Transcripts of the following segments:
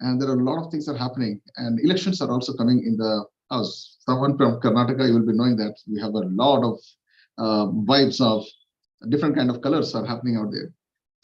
and there are a lot of things are happening, and elections are also coming in the house. Someone from Karnataka, you will be knowing that we have a lot of vibes of different kind of colors are happening out there.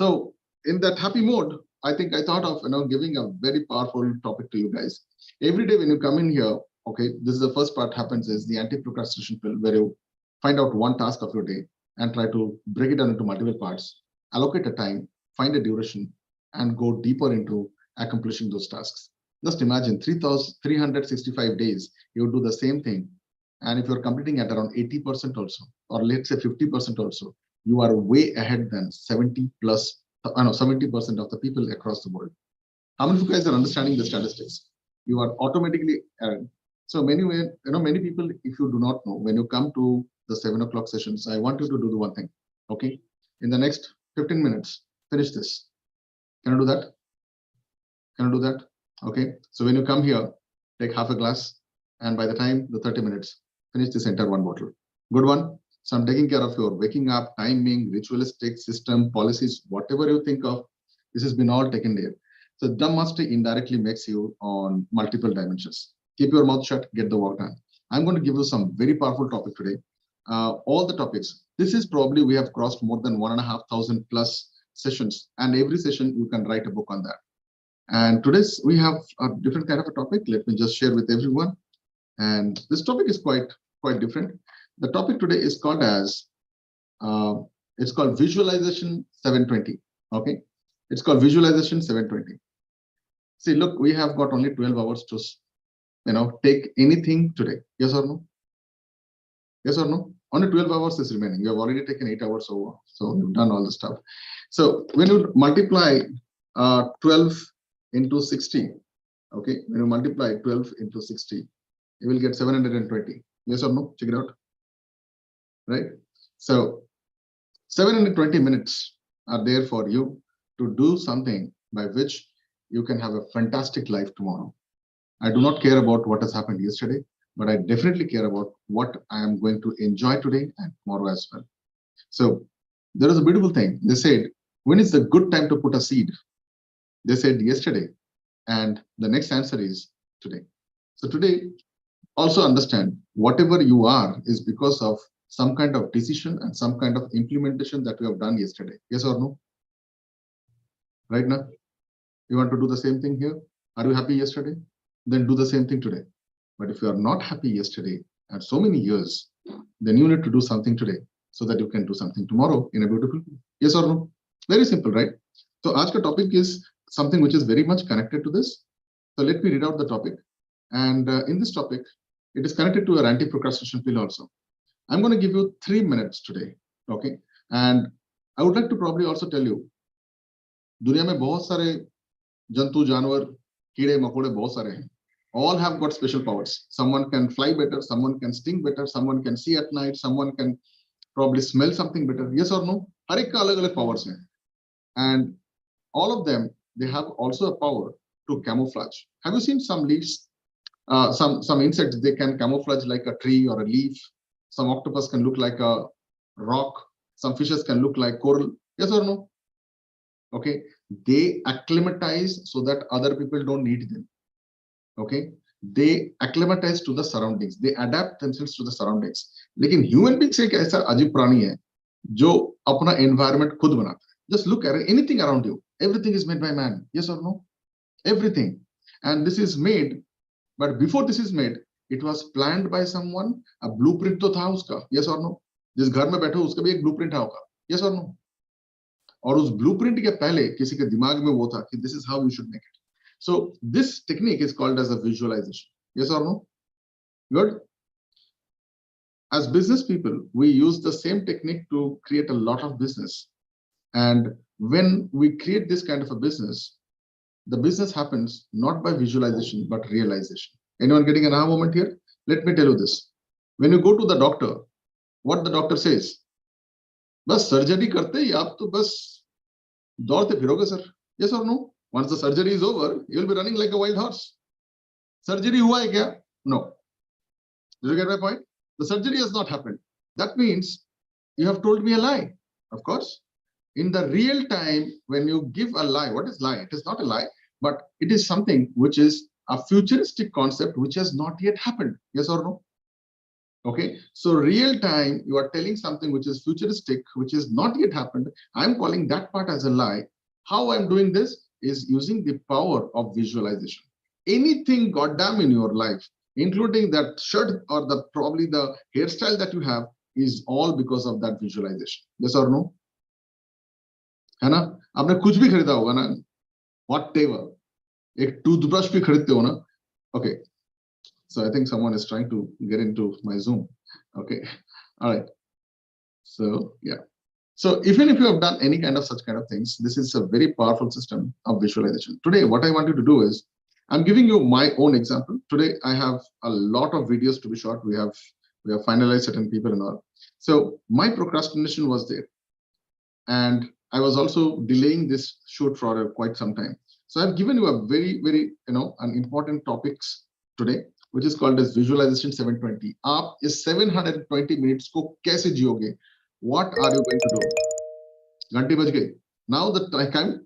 So in that happy mode, I think I thought of giving a very powerful topic to you guys. Every day when you come in here, okay, this is the first part happens is the anti-procrastination pill, where you find out one task of your day and try to break it down into multiple parts, allocate a time, find a duration, and go deeper into accomplishing those tasks. Just imagine 3,365 days, you do the same thing. And if you're completing at around 80% also, or let's say 50% also, you are way ahead than 70% of the people across the world. How many of you guys are understanding the statistics? You are automatically ahead. So many people, if you do not know, when you come to the 7 o'clock sessions, I want you to do the one thing. Okay, in the next 15 minutes, finish this. Can I do that? Can I do that? Okay. So when you come here, take half a glass, and by the time the 30 minutes, finish this entire one bottle. Good one. So I'm taking care of your waking up, timing, ritualistic system, policies, whatever you think of. This has been all taken there. So Dhamma mastery indirectly makes you on multiple dimensions. Keep your mouth shut, get the work done. I'm going to give you some very powerful topic today. All the topics. This is probably, we have crossed more than 1,500 plus sessions, and every session you can write a book on that. And today's we have a different kind of a topic. Let me just share with everyone. And this topic is quite different. The topic today is called as it's called Visualization 720. Okay, it's called Visualization 720. See, look, we have got only 12 hours to take anything today. Yes or no? Yes or no? Only 12 hours is remaining. You have already taken 8 hours over, so you've done all the stuff. So when you multiply 12 into 60, okay, when you multiply 12 into 60, you will get 720. Yes or no? Check it out. Right? So 720 minutes are there for you to do something by which you can have a fantastic life tomorrow. I do not care about what has happened yesterday, but I definitely care about what I am going to enjoy today and tomorrow as well. So there is a beautiful thing. They said, when is the good time to put a seed? They said yesterday, and the next answer is today. So today, also understand whatever you are is because of some kind of decision and some kind of implementation that we have done yesterday. Yes or no? Right now, you want to do the same thing here? Are you happy yesterday? Then do the same thing today. But if you are not happy yesterday and so many years, then you need to do something today so that you can do something tomorrow in a beautiful way. Yes or no? Very simple, right? So today's topic is something which is very much connected to this. So let me read out the topic. And in this topic, it is connected to our anti-procrastination pill also. I'm going to give you 3 minutes today. Okay. And I would like to probably also tell you, दुनिया में बहुत सारे जंतु जानवर कीड़े मकोड़े बहुत सारे हैं. All have got special powers. Someone can fly better, someone can sting better, someone can see at night, someone can probably smell something better. Yes or no? हर एक का अलग-अलग powers हैं. And all of them, they have also a power to camouflage. Have you seen some leaves? Some insects, they can camouflage like a tree or a leaf. Some octopus can look like a rock. Some fishes can look like coral. Yes or no? Okay. They acclimatize so that other people don't need them. Okay. They acclimatize to the surroundings. They adapt themselves to the surroundings. लेकिन human beings एक ऐसा अजीब प्राणी है जो अपना environment खुद बनाता है. Just look at anything around you. Everything is made by man. Yes or no? Everything. And this is made, but before this is made, it was planned by someone. A blueprint तो था उसका. Yes or no? जिस घर में बैठे हो उसका भी एक blueprint होगा. Yes or no? और उस blueprint के पहले किसी के दिमाग में वो था कि this is how you should make it. So this technique is called as a visualization. Yes or no? Good. As business people, we use the same technique to create a lot of business. And when we create this kind of a business, the business happens not by visualization, but realization. Anyone getting an aha moment here? Let me tell you this. When you go to the doctor, what the doctor says, बस surgery करते ही आप तो बस दौड़ते फिरोगे sir. Yes or no? Once the surgery is over, you will be running like a wild horse. Surgery हुआ है क्या? No. Did you get my point? The surgery has not happened. That means you have told me a lie. Of course, in the real time, when you give a lie, what is lie? It is not a lie. but it is something which is a futuristic concept which has not yet happened. Yes or no? Okay, so real time, you are telling something which is futuristic, which has not yet happened. I'm calling that part as a lie. How I'm doing this is using the power of visualization. Anything goddamn in your life, including that shirt or the probably the hairstyle that you have, is all because of that visualization. Yes or no? है ना? आपने कुछ भी खरीदा होगा ना, whatever. एक toothbrush भी खरीदते हो ना? Okay, so I think someone is trying to get into my Zoom. Okay, all right. So yeah. So even if you have done any kind of such kind of things, this is a very powerful system of visualization. Today, what I want you to do is, I'm giving you my own example. Today, I have a lot of videos to be shot. We have finalized certain people and all. So my procrastination was there, and I was also delaying this shoot for quite some time. So I've given you a very an important topics today, which is called as visualization 720. आप इस 720 minutes को कैसे जियोगे? What are you going to do? घंटी बज गई. Now the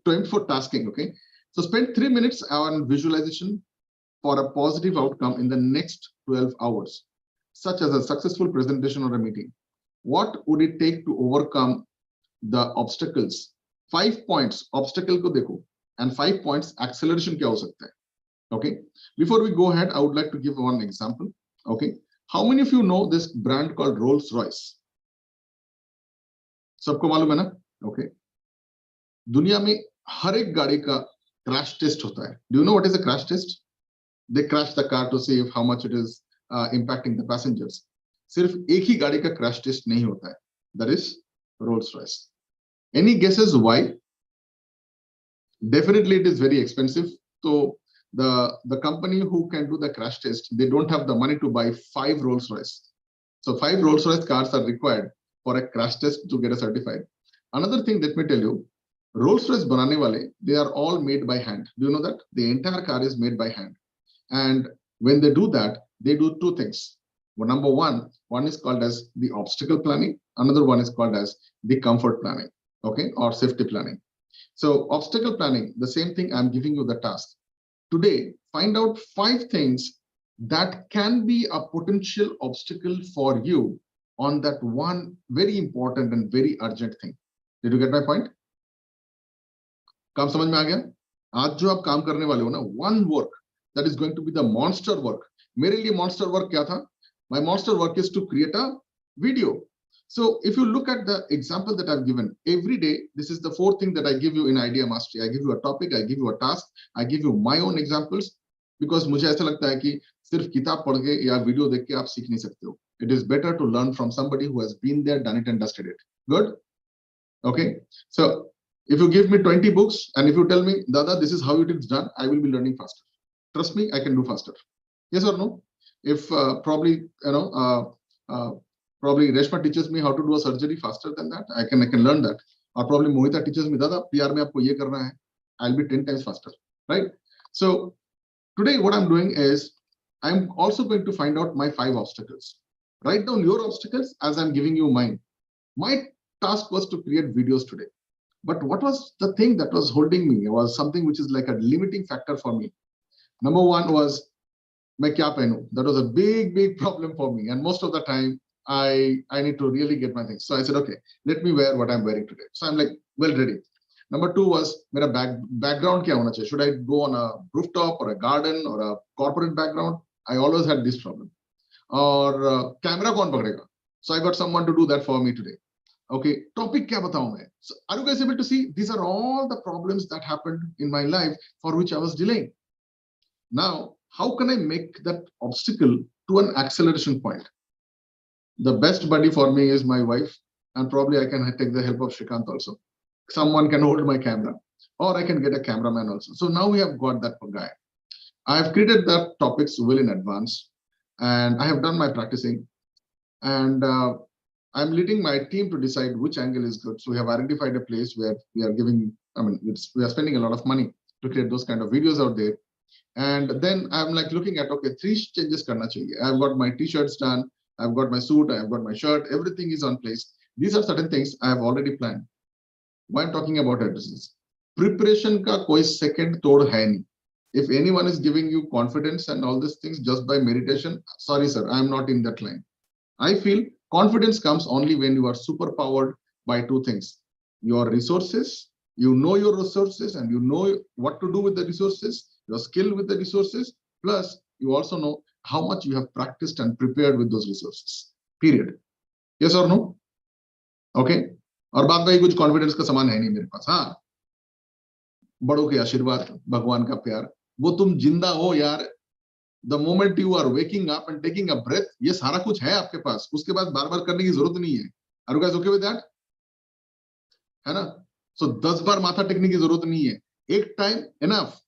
time for tasking. Okay, so spend 3 minutes on visualization for a positive outcome in the next 12 hours, such as a successful presentation or a meeting. What would it take to overcome the obstacles? 5 points obstacle को देखो, and 5 points acceleration क्या हो सकता है? Okay, before we go ahead, I would like to give one example. Okay, how many of you know this brand called Rolls Royce? सबको मालूम है ना? Okay, दुनिया में हर एक गाड़ी का crash test होता है. Do you know what is a crash test? They crash the car to see how much it is impacting the passengers. सिर्फ एक ही गाड़ी का crash test नहीं होता है. That is Rolls Royce. Any guesses why? Definitely it is very expensive. So the company who can do the crash test, they don't have the money to buy 5 Rolls Royce. So 5 Rolls Royce cars are required for a crash test to get a certified. Another thing, let me tell you, Rolls Royce banane wale, they are all made by hand. Do you know that? The entire car is made by hand. And when they do that, they do 2 things. Well, number one is called as the obstacle planning. Another one is called as the comfort planning, okay, or safety planning. So obstacle planning, the same thing, I'm giving you the task. Today, find out 5 things that can be a potential obstacle for you on that one very important and very urgent thing. Did you get my point? काम समझ में आ गया? आज जो आप काम करने वाले हो ना, one work that is going to be the monster work. मेरे लिए monster work क्या था? My monster work is to create a video. So if you look at the example that I've given, every day, this is the 4th thing that I give you in idea mastery. I give you a topic, I give you a task, I give you my own examples, because मुझे ऐसा लगता है कि सिर्फ किताब पढ़ के या वीडियो देख के आप सीख नहीं सकते हो. It is better to learn from somebody who has been there, done it and dusted it. Good? Okay. So if you give me 20 books and if you tell me, Dada, this is how it is done, I will be learning faster. Trust me, I can do faster. Yes or no? If probably Reshma teaches me how to do a surgery faster than that, I can learn that. Or probably Mohita teaches me, Dada, PR mein aapko ye karna hai, I'll be 10 times faster, right? So today what I'm doing is I'm also going to find out my 5 obstacles. Write down your obstacles as I'm giving you mine. My task was to create videos today. But what was the thing that was holding me? It was something which is like a limiting factor for me. Number 1 was मैं क्या पहनूं? That was a big problem for me, and most of the time I need to really get my things. So I said, okay, let me wear what I'm wearing today. So I'm like well ready. Number 2 was मेरा background क्या होना चाहिए? Should I go on a rooftop or a garden or a corporate background? I always had this problem. Or camera कौन पकड़ेगा? So I got someone to do that for me today. Okay, topic क्या बताऊं मैं? So are you guys able to see? These are all the problems that happened in my life for which I was delaying. Now, how can I make that obstacle to an acceleration point? The best buddy for me is my wife, and probably I can take the help of Shrikant also. Someone can hold my camera, or I can get a cameraman also. So now we have got that guy. I have created the topics well in advance, and I have done my practicing, and I'm leading my team to decide which angle is good. So we have identified a place where we are giving, we are spending a lot of money to create those kind of videos out there. And then I'm like looking at, okay, 3 changes karna chahiye. I've got my t-shirts done, I've got my suit, I've got my shirt, everything is on place. These are certain things I have already planned. Why I'm talking about it is this. Preparation का कोई second तोड़ है नहीं. If anyone is giving you confidence and all these things just by meditation, sorry sir, I am not in that line. I feel confidence comes only when you are superpowered by two things: your resources. You know your resources and you know what to do with the resources, your skill with the resources, plus you also know how much you have practiced and prepared with those resources. Period. Yes or no? Okay. और बात भाई कुछ confidence का सामान है नहीं मेरे पास. हाँ, बड़ों के आशीर्वाद, भगवान का प्यार, वो तुम जिंदा हो यार. The moment you are waking up and taking a breath, ये सारा कुछ है आपके पास. उसके बाद बार बार करने की जरूरत नहीं है. Are you guys okay with that? है ना? सो 10 बार माथा टेकने की जरूरत नहीं है. एक time enough.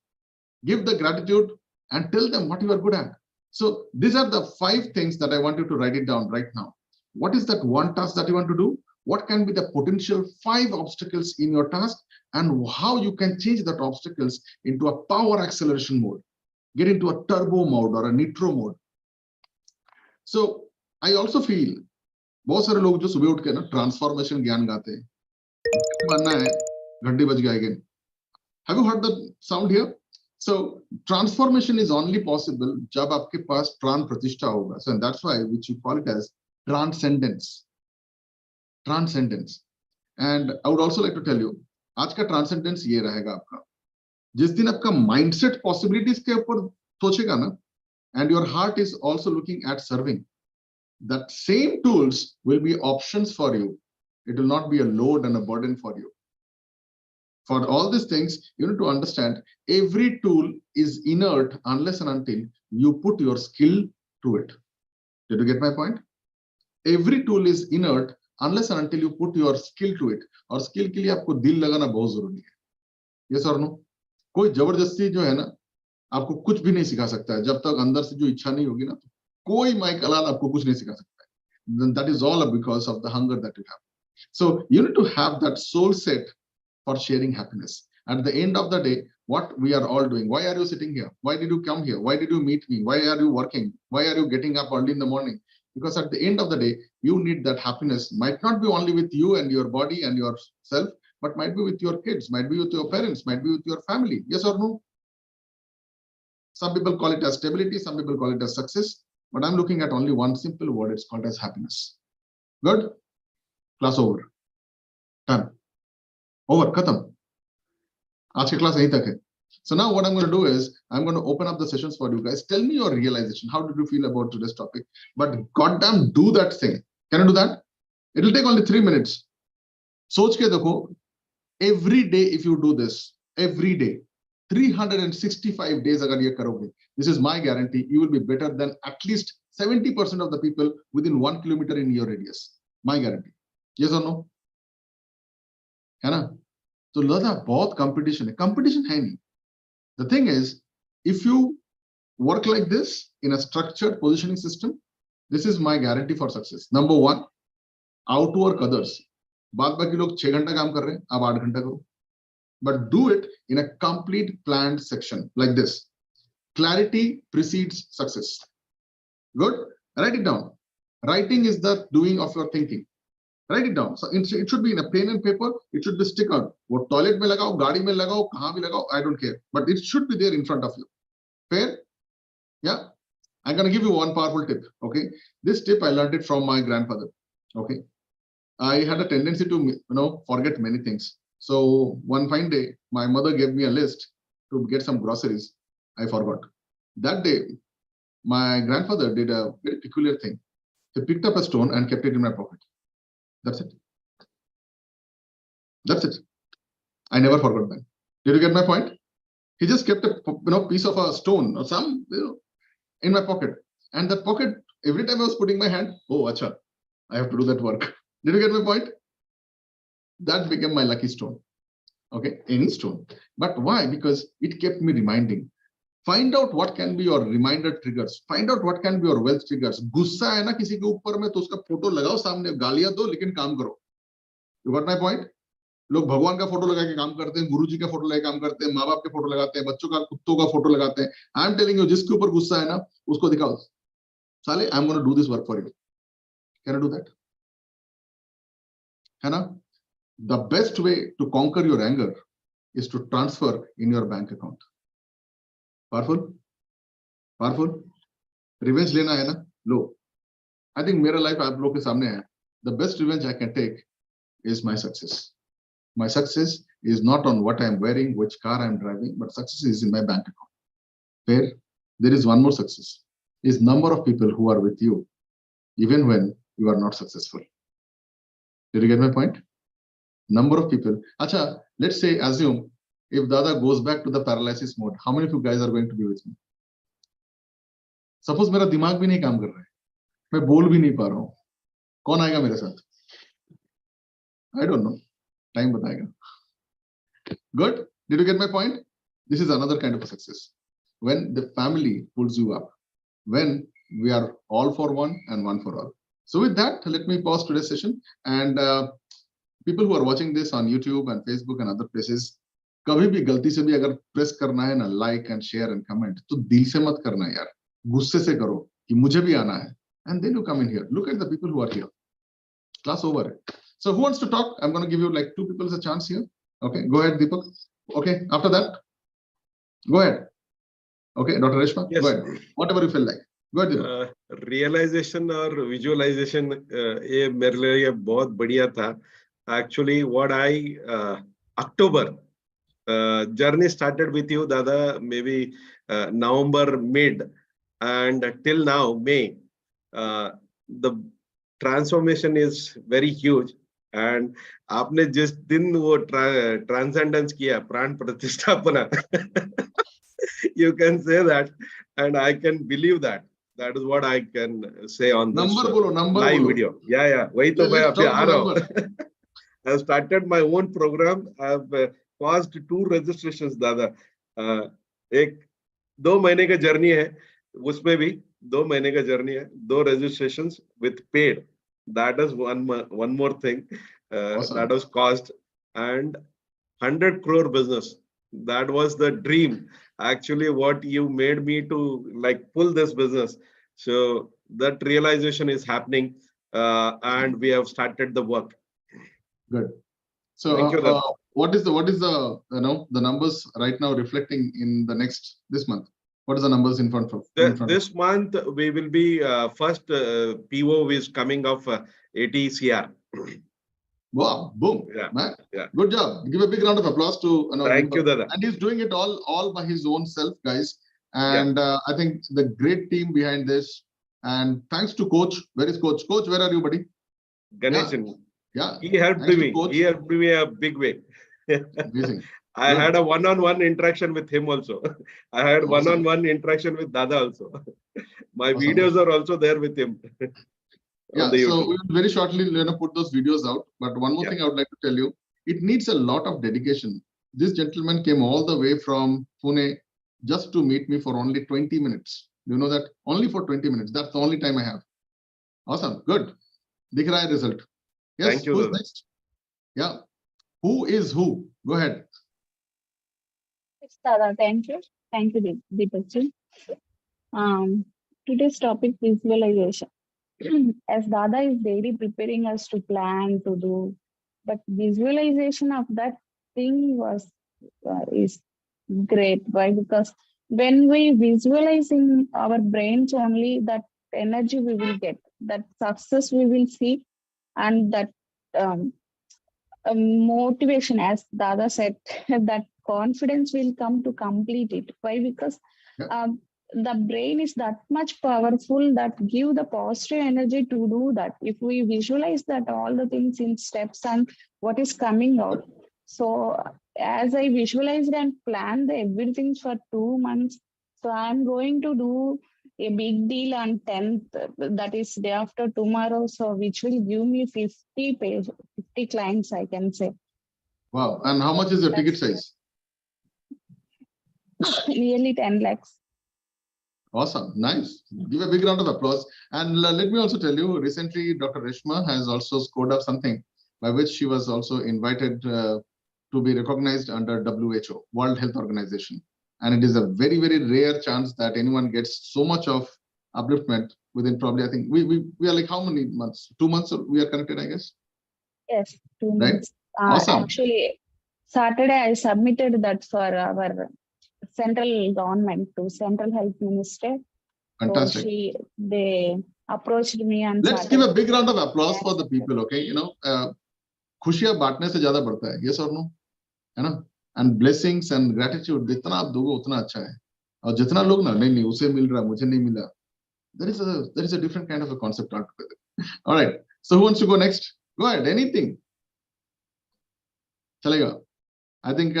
Give the gratitude and tell them what you are good at. So these are the 5 things that I want you to write it down right now. What is that one task that you want to do? What can be the potential 5 obstacles in your task, and how you can change that obstacles into a power acceleration mode, get into a turbo mode or a nitro mode. So I also feel बहुत सारे लोग जो सुबह उठ के ना transformation ज्ञान गाते हैं, मानना है घंटी बज गया again. Have you heard the sound here? So transformation is only possible जब आपके पास प्राण प्रतिष्ठा होगा. So and that's why which you call it as transcendence. Transcendence. And I would also like to tell you, आज का transcendence ये रहेगा आपका. जिस दिन आपका mindset possibilities के ऊपर सोचेगा ना, and your heart is also looking at serving, that same tools will be options for you. It will not be a load and a burden for you. For all these things, you need to understand every tool is inert unless and until you put your skill to it. Did you get my point? Every tool is inert unless and until you put your skill to it. और skill के लिए आपको दिल लगाना बहुत जरूरी है. Yes or no? कोई जबरदस्ती जो है ना, आपको कुछ भी नहीं सिखा सकता है. जब तक अंदर से जो इच्छा नहीं होगी ना, कोई माइक अलाल आपको कुछ नहीं सिखा सकता है. That is all because of the hunger that you have. So you need to have that soul set for sharing happiness. At the end of the day, what we are all doing, why are you sitting here? Why did you come here? Why did you meet me? Why are you working? Why are you getting up early in the morning? Because at the end of the day, you need that happiness. Might not be only with you and your body and yourself, but might be with your kids, might be with your parents, might be with your family. Yes or no? Some people call it as stability, some people call it as success, but I'm looking at only one simple word. It's called as happiness. Good? Class over. Done. Over, khatam. आज की class यहीं तक है. So now what I'm going to do is I'm going to open up the sessions for you guys. Tell me your realization. How did you feel about today's topic? But goddamn, do that thing. Can you do that? It'll take only 3 minutes. सोच के देखो. Every day if you do this, every day, 365 days अगर ये करोगे, this is my guarantee, you will be better than at least 70% of the people within 1 kilometer in your radius. My guarantee. Yes or no? है ना? तो लगा बहुत competition है. Competition है नहीं. The thing is, if you work like this in a structured positioning system, this is my guarantee for success. Number 1, outwork others. बाद बाकी लोग 6 घंटा काम कर रहे हैं, आप 8 घंटा करो. But do it in a complete planned section like this. Clarity precedes success. Good? Write it down. Writing is the doing of your thinking. Write it down. So it should be in a pen and paper. It should be stick out. वो toilet में लगाओ, गाड़ी में लगाओ, कहाँ भी लगाओ, I don't care. But it should be there in front of you. Fair? Yeah. I'm gonna give you one powerful tip. Okay. This tip I learned it from my grandfather. Okay. I had a tendency to forget many things. So one fine day, my mother gave me a list to get some groceries. I forgot. That day, my grandfather did a very peculiar thing. He picked up a stone and kept it in my pocket. That's it. That's it. I never forgot that. Did you get my point? He just kept a piece of a stone or some in my pocket, and that pocket, every time I was putting my hand, oh, acha, I have to do that work. Did you get my point? That became my lucky stone. Okay, any stone. But why? Because it kept me reminding. Find out what can be your reminder triggers. Find out what can be your wealth triggers. गुस्सा है ना किसी के ऊपर में तो उसका photo लगाओ सामने, गालियां दो लेकिन काम करो. You got my point? लोग भगवान का फोटो लगा के काम करते हैं, गुरुजी का फोटो लगा के काम करते हैं, माँ बाप के फोटो लगाते हैं, बच्चों का कुत्तों का फोटो लगाते हैं. आई एम टेलिंग यू, जिसके ऊपर गुस्सा है ना उसको दिखाओ. साले, I am gonna do this work for you. Can I do that? है ना? The best way to conquer your anger is to transfer in your bank account. Powerful? Powerful? Revenge lena hai na? Lo. I think mera life aap log ke samne hai. The best revenge I can take is my success. My success is not on what I am wearing, which car I am driving, but success is in my bank account. Where there is one more success, is number of people who are with you, even when you are not successful. Did you get my point? Number of people. Acha, let's say, assume, if Dada goes back to the paralysis mode, how many of you guys are going to be with me? Suppose मेरा दिमाग भी नहीं काम कर रहा है, मैं बोल भी नहीं पा रहा हूँ, कौन आएगा मेरे साथ? I don't know. Time बताएगा. Good. Did you get my point? This is another kind of a success. When the family pulls you up, when we are all for one and one for all. So with that, let me pause today's session. And people who are watching this on YouTube and Facebook and other places, कभी भी गलती से भी अगर press करना है ना like and share and comment, तो दिल से मत करना यार, गुस्से से करो कि मुझे भी आना है. And then you come in here. Look at the people who are here. Class over. So who wants to talk? I'm going to give you like 2 people a chance here. Okay, go ahead, Deepak. Okay, after that, go ahead. Okay, Dr. Reshma, yes. Go ahead. Whatever you feel like. Go ahead, Deepak. Realization or visualization, ये मेरे लिए बहुत बढ़िया था. Actually, what I October journey started with you, Dada, maybe November mid, and till now May. The transformation is very huge. And आपने जिस दिन वो transcendence किया, प्राण प्रतिष्ठापना, you can say that, and I can believe that. That is what I can say on this live video. Yeah. वही तो मैं अभी आ रहा हूँ. I have started my own program. I have caused 2 registrations, Dada. एक 2 महीने का journey है, उसमें भी 2 महीने का जर्नी है, 2 registrations with paid. That is one more thing awesome. That was cost, and 100 crore business. That was the dream. Actually, what you made me to like pull this business. So that realization is happening, and we have started the work. Good. So what is the the numbers right now reflecting in the this month? What is the numbers in front of? This month we will be first PO is coming of 80 CR. Wow! Boom! Yeah, man. Yeah. Good job. Give a big round of applause to Thank you, Dada. And he's doing it all by his own self, guys. And I think the great team behind this. And thanks to Coach. Where is Coach? Coach, where are you, buddy? Ganeshan. Yeah. He helped me. He helped me a big way. Amazing. I had a one-on-one interaction with him also. I had one-on-one interaction with Dada also. My videos are also there with him. Yeah, so we will very shortly put those videos out. But one more thing I would like to tell you, it needs a lot of dedication. This gentleman came all the way from Pune just to meet me for only 20 minutes. You know that? Only for 20 minutes. That's the only time I have. Awesome. Good. Dikh raha hai result. Yes, thank you, who's next? Yeah. Who is who? Go ahead. Dada, thank you. Thank you, Deepak. Today's topic is visualization. As Dada is daily preparing us to plan, to do, but visualization of that thing is great. Why? Because when we visualize in our brains only, that energy we will get, that success we will see, and that motivation, as Dada said, that confidence will come to complete it. Why? Because the brain is that much powerful that give the positive energy to do that. If we visualize that all the things in steps and what is coming out. So as I visualized and planned everything for 2 months, so I'm going to do a big deal on 10th, that is day after tomorrow, so which will give me 50 clients, I can say. Wow. And how much is your ticket size? Nearly 10 lakhs. Awesome. Nice. Give a big round of applause. And let me also tell you, recently, Dr. Reshma has also scored up something by which she was also invited to be recognized under WHO, World Health Organization. And it is a very, very rare chance that anyone gets so much of upliftment within probably, I think, we are like how many months? 2 months we are connected, I guess? Yes, 2 right? months. Awesome. Actually, Saturday I submitted that for our central government to Central Health Minister. So Fantastic. they approached me on Let's Saturday. give a big round of applause Yeah, for the people, okay? खुशियां बांटने से ज्यादा बढ़ता है, yes or no? है ना? And blessings and gratitude जितना आप दोगे उतना अच्छा है. और जितना लोग ना नहीं उसे मिल रहा मुझे नहीं मिला, there is a different kind of a concept altogether. All right, so who wants to go next? Go ahead, anything. Chalega. I think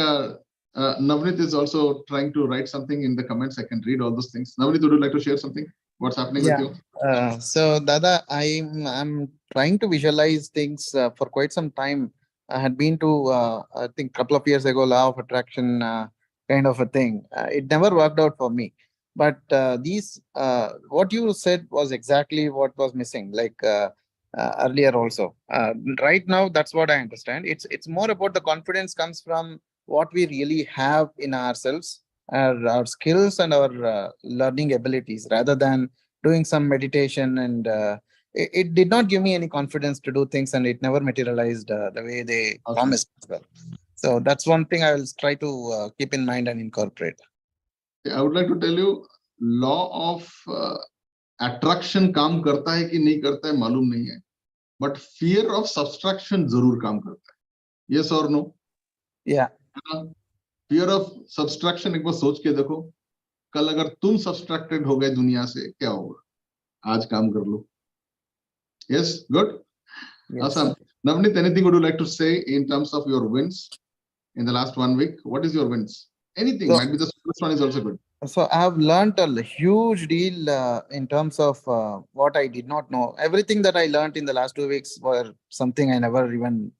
Navneet is also trying to write something in the comments. I can read all those things. Navneet, would you like to share something? What's happening with you? So Dada, I'm trying to visualize things for quite some time. I had been to I think couple of years ago law of attraction kind of a thing. It never worked out for me. But these what you said was exactly what was missing. Like earlier also. Right now, that's what I understand. It's more about the confidence comes from what we really have in ourselves, our skills and our learning abilities, rather than doing some meditation. And it did not give me any confidence to do things, and it never materialized the way they promised as well. So that's one thing I will try to keep in mind and incorporate. I would like to tell you, law of attraction काम करता है कि नहीं करता है मालूम नहीं है, but fear of subtraction जरूर काम करता है. Yes or no? Yeah. Fear of subtraction एक बार सोच के देखो, कल अगर तुम subtracted हो गए दुनिया से क्या होगा? आज काम कर लो. Yes, good. Yes. Awesome. Navneet, anything would you like to say in terms of your wins in the last 1 week? What is your wins? Anything, might be the first one is also good. So I have learned a huge deal in terms of what I did not know. Everything that I learned in the last 2 weeks were something I never even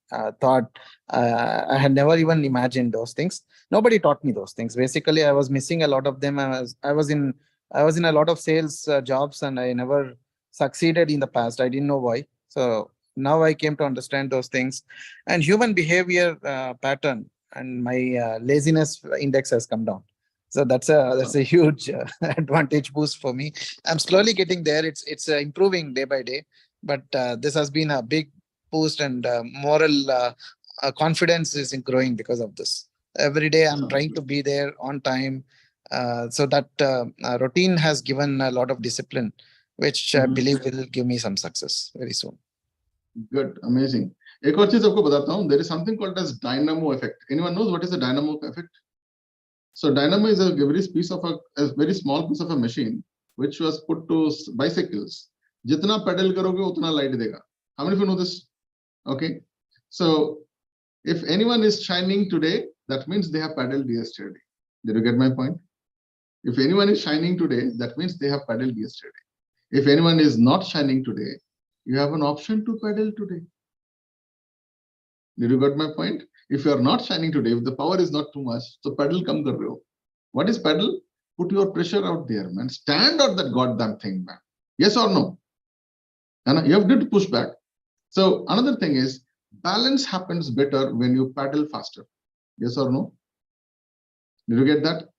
thought. I had never even imagined those things. Nobody taught me those things. Basically, I was missing a lot of them. I was in a lot of sales jobs, and I never succeeded in the past. I didn't know why. So now I came to understand those things, and human behavior pattern, and my laziness index has come down. So that's a huge advantage boost for me. I'm slowly getting there. It's improving day by day, but this has been a big boost, and moral confidence is growing because of this. Every day I'm trying to be there on time. So that routine has given a lot of discipline, which I believe will give me some success very soon. Good, amazing. एक और चीज आपको बताता हूँ. There is something called as dynamo effect. Anyone knows what is the dynamo effect? So dynamo is a very very small piece of a machine which was put to bicycles. Jitna pedal karoge utna light dega. How many of you know this? Okay. So if anyone is shining today, that means they have paddled yesterday. Did you get my point? If anyone is shining today, that means they have paddled yesterday. If anyone is not shining today, you have an option to paddle today. Did you get my point? If you are not shining today, if the power is not too much, so paddle kam kar rahe ho. What is paddle? Put your pressure out there, man. Stand out that goddamn thing, man. Yes or no? And you have to push back. So another thing is balance happens better when you paddle faster. Yes or no? Did you get that?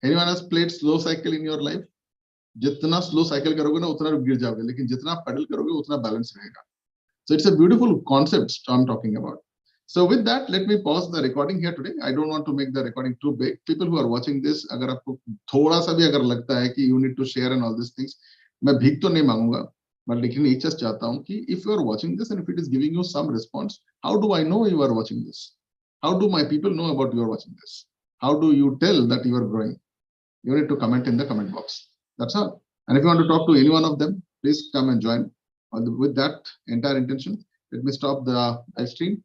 Anyone has played slow cycle in your life? जितना slow cycle करोगे ना उतना गिर जाओगे, लेकिन जितना paddle करोगे उतना balance रहेगा. So it's a beautiful concept I'm talking about. So with that, let me pause the recording here today. I don't want to make the recording too big. People who are watching this, अगर आपको थोड़ा सा भी अगर लगता है कि you need to share and all these things, मैं भीख तो नहीं मांगूंगा, but लेकिन ये चीज चाहता हूँ कि if you are watching this and if it is giving you some response, how do I know you are watching this? How do my people know about you are watching this? How do you tell that you are growing? You need to comment in the comment box. That's all. And if you want to talk to any one of them, please come and join. With that entire intention, let me stop the live stream.